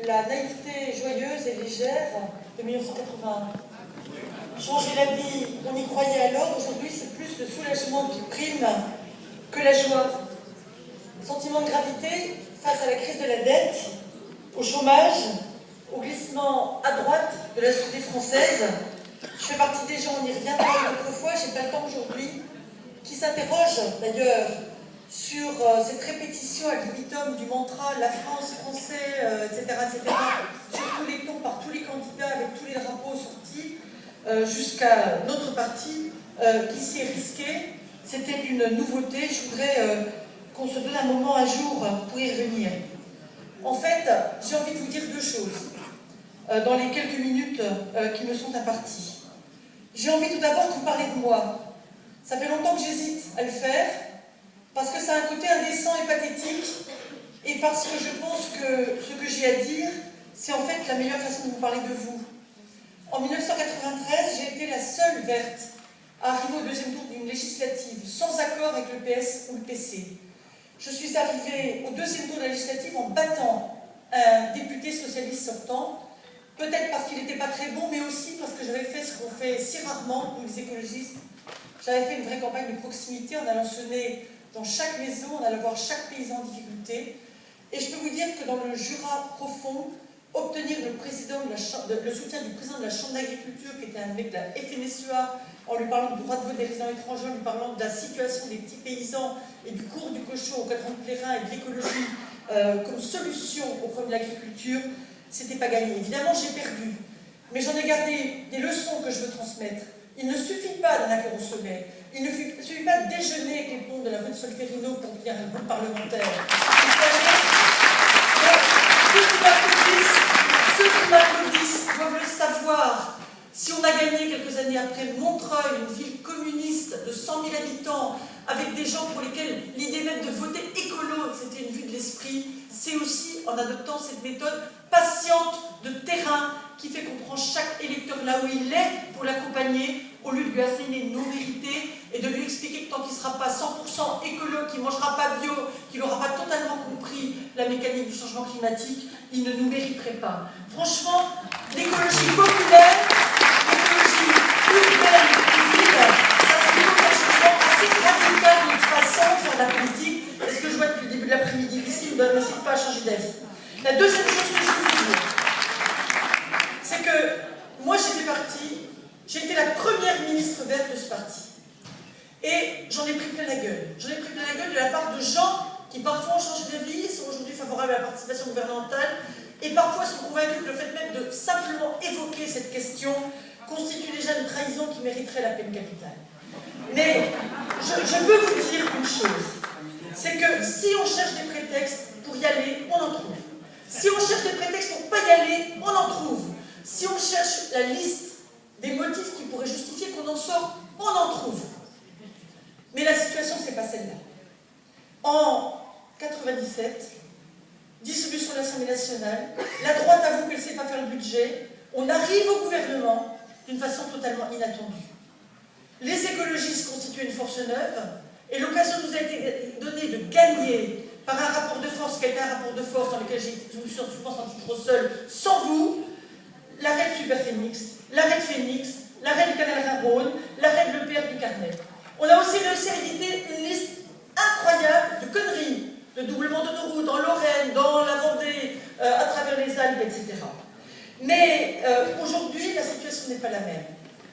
la naïveté joyeuse et légère de 1981. Changer la vie, on y croyait alors, aujourd'hui c'est plus le soulagement qui prime que la joie. Sentiment de gravité face à la crise de la dette, au chômage, au glissement à droite de la société française. Je fais partie des gens, on y reviendra une autre fois, j'ai pas le temps aujourd'hui, qui s'interrogent d'ailleurs sur cette répétition ad libitum du mantra la France, français, etc., sur tous les tons, par tous les candidats, avec tous les drapeaux sortis, jusqu'à notre parti qui s'y est risqué. C'était une nouveauté, je voudrais qu'on se donne un moment, un jour, pour y revenir. En fait, j'ai envie de vous dire deux choses dans les quelques minutes qui me sont imparties. J'ai envie tout d'abord de vous parler de moi. Ça fait longtemps que j'hésite à le faire, parce que ça a un côté indécent et pathétique, et parce que je pense que ce que j'ai à dire, c'est en fait la meilleure façon de vous parler de vous. En 1993, j'ai été la seule verte à arriver au deuxième tour d'une législative, sans accord avec le PS ou le PC. Je suis arrivée au deuxième tour de la législative en battant un député socialiste sortant, peut-être parce qu'il n'était pas très bon, mais aussi parce que j'avais fait ce qu'on fait si rarement, nous les écologistes. J'avais fait une vraie campagne de proximité en allant sonner dans chaque maison, en allant voir chaque paysan en difficulté. Et je peux vous dire que dans le Jura profond, obtenir le soutien du président de la Chambre d'agriculture, qui était un mec de la FNSEA, en lui parlant du droit de vote des résidents étrangers, en lui parlant de la situation des petits paysans et du cours du cochon au cadran de Plérin et de l'écologie comme solution au problème de l'agriculture, c'était pas gagné. Évidemment, j'ai perdu, mais j'en ai gardé des leçons que je veux transmettre. Il ne suffit pas d'un accord au sommet, il ne suffit pas de déjeuner avec les ponts de la rue de Solferino pour devenir un groupe parlementaire. Ceux qui m'applaudissent doivent le savoir. Si on a gagné quelques années après Montreuil, une ville communiste de 100 000 habitants, avec des gens pour lesquels l'idée même de voter écolo, c'était une vue de l'esprit, c'est aussi en adoptant cette méthode patiente de terrain qui fait qu'on prend chaque électeur là où il est pour l'accompagner, au lieu de lui asséner une non-vérité et de lui expliquer que tant qu'il ne sera pas 100% écolo, qu'il ne mangera pas bio, qu'il n'aura pas totalement compris la mécanique du changement climatique, il ne nous mériterait pas. Franchement, l'écologie populaire, l'écologie urbaine et ville, ça se fait un changement assez radical de notre façon de faire de la politique. Et ce que je vois depuis le début de l'après-midi ici ne m'incite pas à changer d'avis. La deuxième chose que je veux vous dire, c'est que moi j'ai fait partie, j'ai été la première ministre verte de ce parti. Et j'en ai pris plein la gueule. J'en ai pris plein la gueule de la part de gens qui parfois ont changé d'avis, sont aujourd'hui favorables à la participation gouvernementale, et parfois sont convaincus que le fait même de simplement évoquer cette question constitue déjà une trahison qui mériterait la peine capitale. Mais je peux vous dire une chose, c'est que si on cherche des prétextes pour y aller, on en trouve. Si on cherche des prétextes pour ne pas y aller, on en trouve. Si on cherche la liste des motifs qui pourraient justifier qu'on en sort, on en trouve. Mais la situation, c'est pas celle-là. En 97, dissolution de l'Assemblée nationale, la droite avoue qu'elle ne sait pas faire le budget, on arrive au gouvernement d'une façon totalement inattendue. Les écologistes constituent une force neuve, et l'occasion nous a été donnée de gagner par un rapport de force, qui a été un rapport de force dans lequel je me suis souvent senti trop seule, sans vous, l'arrêt de Superphénix, l'arrêt de Phoenix, l'arrêt du canal Rhin-Rhône, l'arrêt de l'EPR du Carnet. On a aussi réussi à éviter une liste incroyable de conneries, de doublement d'autoroute en Lorraine, dans la Vendée, à travers les Alpes, etc. Mais aujourd'hui, la situation n'est pas la même.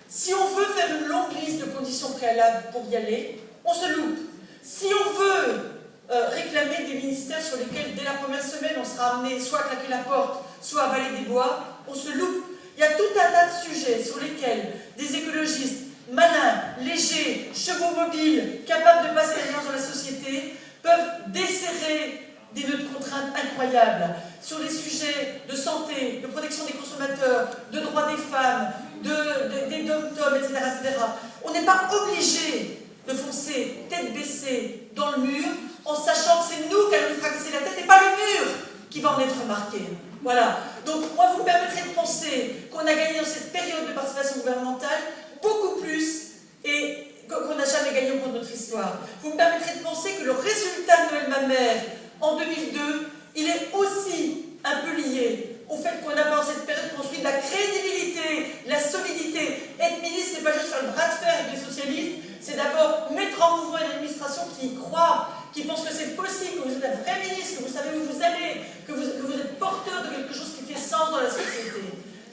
Si on veut faire une longue liste de conditions préalables pour y aller, on se loupe. Si on veut réclamer des ministères sur lesquels, dès la première semaine, on sera amené soit à claquer la porte, soit à avaler des bois, on se loupe. Il y a tout un tas de sujets sur lesquels des écologistes malins, légers, chevaux mobiles, capables de passer les gens dans la société, peuvent desserrer des nœuds de contraintes incroyables sur les sujets de santé, de protection des consommateurs, de droits des femmes, des dom-toms, etc., etc. On n'est pas obligé de foncer tête baissée dans le mur en sachant que c'est nous qui allons nous fracasser la tête et pas le mur qui va en être marqué. Voilà. Donc, moi, vous me permettrez de penser qu'on a gagné dans cette période de participation gouvernementale beaucoup plus et qu'on n'a jamais gagné au cours de notre histoire. Vous me permettrez de penser que le résultat de Noël Mamère en 2002, il est aussi un peu lié fait qu'on a pendant cette période construit de la crédibilité, de la solidité. Être ministre, c'est pas juste faire le bras de fer avec les socialistes, c'est d'abord mettre en mouvement une administration qui y croit, qui pense que c'est possible, que vous êtes un vrai ministre, que vous savez où vous allez, que vous êtes porteur de quelque chose qui fait sens dans la société.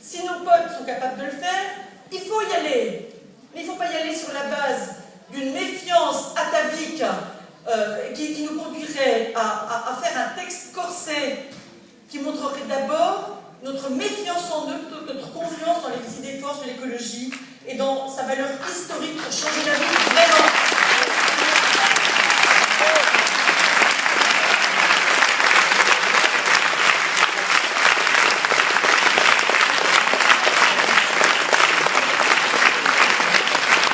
Si nos potes sont capables de le faire, il faut y aller. Mais il ne faut pas y aller sur la base d'une méfiance atavique qui nous conduirait à faire un texte corset qui montrerait d'abord notre méfiance en eux plutôt que notre confiance dans les idées forces de l'écologie et dans sa valeur historique pour changer la vie vraiment.